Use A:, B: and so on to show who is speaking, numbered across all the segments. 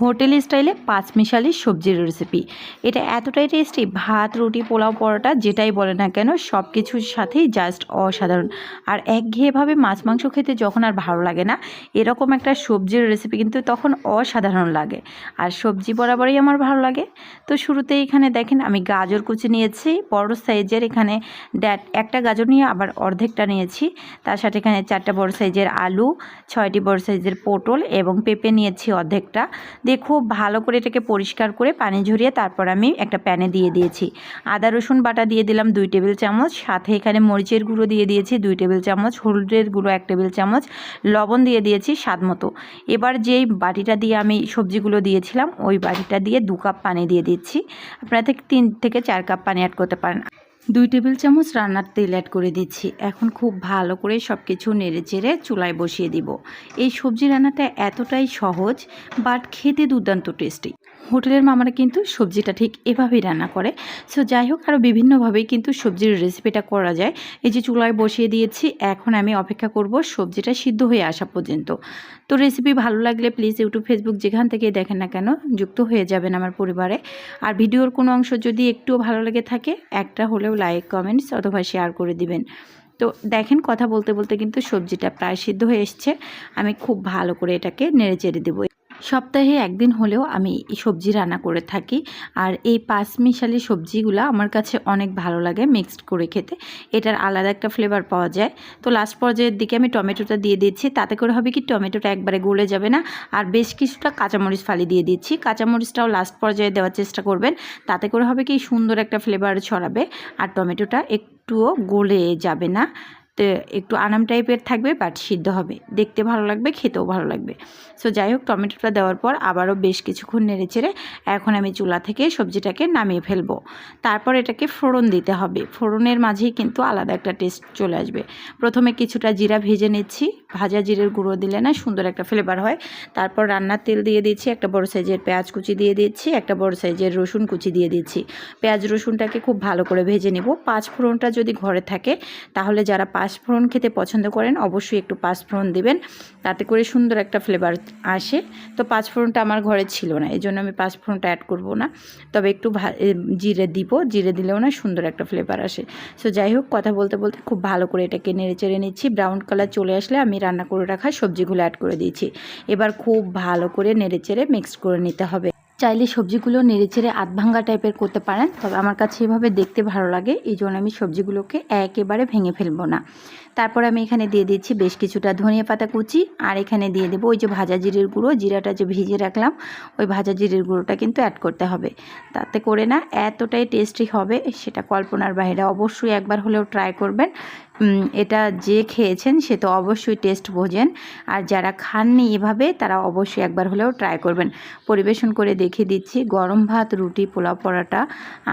A: Hotel স্টাইলে পাঁচমিশালি সবজির রেসিপি। এটা এতটাই টেস্টি, ভাত, রুটি, পোলাও, পরোটা যেটাই বলে না কেন সব কিছুর সাথেই জাস্ট অসাধারণ। আর একঘেয়েভাবে মাছ মাংস খেতে যখন আর ভালো লাগে না, এরকম একটা সবজির রেসিপি কিন্তু তখন অসাধারণ লাগে। আর সবজি বরাবরই আমার ভালো লাগে। তো শুরুতে এখানে দেখেন আমি গাজর কুচি নিয়েছি বড় সাইজের, এখানে একটা গাজর নিয়ে আবার অর্ধেকটা নিয়েছি। তার সাথে এখানে 4টা বড় সাইজের আলু, 6টি বড় সাইজের পটল এবং পেঁপে নিয়েছি অর্ধেকটা। দিয়ে খুব ভালো করে এটাকে পরিষ্কার করে পানি ঝরিয়ে তারপর আমি একটা প্যানে দিয়ে দিয়েছি। আদা রসুন বাটা দিয়ে দিলাম 2 টেবিল চামচ, সাথে এখানে মরিচের গুঁড়ো দিয়ে দিয়েছি 2 টেবিল চামচ, হলুদের গুঁড়ো 1 টেবিল চামচ, লবণ দিয়ে দিয়েছি স্বাদ মতো। এবার যেই বাটিটা দিয়ে আমি সবজিগুলো দিয়েছিলাম ওই বাটিটা দিয়ে 2 কাপ পানি দিয়ে দিচ্ছি। আপনারা 3 থেকে 4 কাপ পানি অ্যাড করতে পারেন। 2 টেবিল চামচ রান্নার তেল অ্যাড করে দিচ্ছি। এখন খুব ভালো করে সব কিছু নেড়ে চেড়ে চুলায় বসিয়ে দিব। এই সবজি রান্নাটা এতটাই সহজ, বাট খেতে দুর্দান্ত টেস্টি। হোটেলের মামারা কিন্তু সবজিটা ঠিক এভাবেই রান্না করে। সো যাই হোক, আরও বিভিন্নভাবেই কিন্তু সবজির রেসিপিটা করা যায়। এই যে চুলায় বসিয়ে দিয়েছি, এখন আমি অপেক্ষা করব সবজিটা সিদ্ধ হয়ে আসা পর্যন্ত। তো রেসিপি ভালো লাগলে প্লিজ ইউটিউব, ফেসবুক যেখান থেকে দেখেন না কেন যুক্ত হয়ে যাবেন আমার পরিবারে। আর ভিডিওর কোনো অংশ যদি একটুও ভালো লেগে থাকে, একটা হলেও লাইক, কমেন্টস অথবা শেয়ার করে দিবেন। তো দেখেন কথা বলতে বলতে কিন্তু সবজিটা প্রায় সিদ্ধ হয়ে এসছে। আমি খুব ভালো করে এটাকে নেড়ে চেড়ে দেবো। সপ্তাহে একদিন হলেও আমি সবজি রান্না করে থাকি। আর এই পাঁচমিশালি সবজিগুলো আমার কাছে অনেক ভালো লাগে মিক্সড করে খেতে। এটার আলাদা একটা ফ্লেভার পাওয়া যায়। তো লাস্ট পর্যায়ের দিকে আমি টমেটোটা দিয়ে দিচ্ছি। তাতে করে হবে কি, টমেটোটা একবারে গলে যাবে না। আর বেশ কিছুটা কাঁচামরিচ ফালি দিয়ে দিচ্ছি। কাঁচামরিচটাও লাস্ট পর্যায়ে দেওয়ার চেষ্টা করবেন। তাতে করে হবে কি, সুন্দর একটা ফ্লেভার ছড়াবে। আর টমেটোটা একটুও গলে যাবে না। তো একটু আনাম টাইপের থাকবে, বাট সিদ্ধ হবে, দেখতে ভালো লাগবে, খেতেও ভালো লাগবে। সো যাই হোক, টমেটোটা দেওয়ার পর আবারও বেশ কিছুক্ষণ নেড়ে চেড়ে এখন আমি চুলা থেকে সবজিটাকে নামিয়ে ফেলবো। তারপর এটাকে ফোড়ন দিতে হবে। ফোড়নের মাঝেই কিন্তু আলাদা একটা টেস্ট চলে আসবে। প্রথমে কিছুটা জিরা ভেজে নিচ্ছি। ভাজা জিরের গুঁড়ো দিলে না সুন্দর একটা ফ্লেভার হয়। তারপর রান্নার তেল দিয়ে দিচ্ছি, একটা বড় সাইজের পেঁয়াজ কুচি দিয়ে দিচ্ছি, একটা বড় সাইজের রসুন কুচি দিয়ে দিচ্ছি। পেঁয়াজ রসুনটাকে খুব ভালো করে ভেজে নেব। 5 ফোড়নটা যদি ঘরে থাকে, তাহলে যারা 5 ফোড়ন খেতে পছন্দ করেন অবশ্যই একটু 5 ফোড়ন দিবেন, তাতে করে সুন্দর একটা ফ্লেভার আসে। তো 5 ফোড়নটা আমার ঘরে ছিল না, এই জন্য আমি 5 ফোড়নটা অ্যাড করব না। তবে একটু জিরে দিব, জিরে দিলেও না সুন্দর একটা ফ্লেভার আসে। সো যাই হোক, কথা বলতে বলতে খুব ভালো করে এটাকে নেড়ে চেড়ে নিচ্ছি। ব্রাউন কালার চলে আসলে আমি রান্না করে রাখা সবজিগুলো অ্যাড করে দিয়েছি। এবার খুব ভালো করে নেড়ে চেড়ে মিক্সড করে নিতে হবে। চাইলে সবজিগুলো নেড়েচেড়ে আধ ভাঙ্গা টাইপের করতে পারেন, তবে আমার কাছে এভাবে দেখতে ভালো লাগে, এই জন্য আমি সবজিগুলোকে একেবারে ভেঙে ফেলবো না। তারপর আমি এখানে দিয়ে দিচ্ছি বেশ কিছুটা ধনিয়া পাতা কুচি, আর এখানে দিয়ে দেবো ওই যে ভাজা জিরের গুঁড়ো, জিরাটা যে ভিজিয়ে রাখলাম ওই ভাজা জিরের গুঁড়োটা কিন্তু অ্যাড করতে হবে। তাতে করে না এতটাই টেস্টি হবে, সেটা কল্পনার বাইরে। অবশ্যই একবার হলেও ট্রাই করবেন। এটা যে খেয়েছেন সে তো অবশ্যই টেস্ট বোঝেন, আর যারা খাননি এভাবে তারা অবশ্যই একবার হলেও ট্রাই করবেন। পরিবেশন করে দেখিয়ে দিচ্ছি, গরম ভাত, রুটি, পোলাও, পরোটা,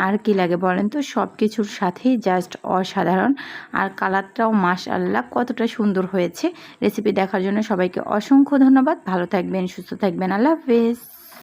A: আর কি লাগে বলেন তো, সব কিছুর সাথেই জাস্ট অসাধারণ। আর কালারটাও মাশাআল্লাহ কতটা সুন্দর হয়েছে। রেসিপি দেখার জন্য সবাইকে অসংখ্য ধন্যবাদ। ভালো থাকবেন, সুস্থ থাকবেন, আল্লাহ হাফেজ।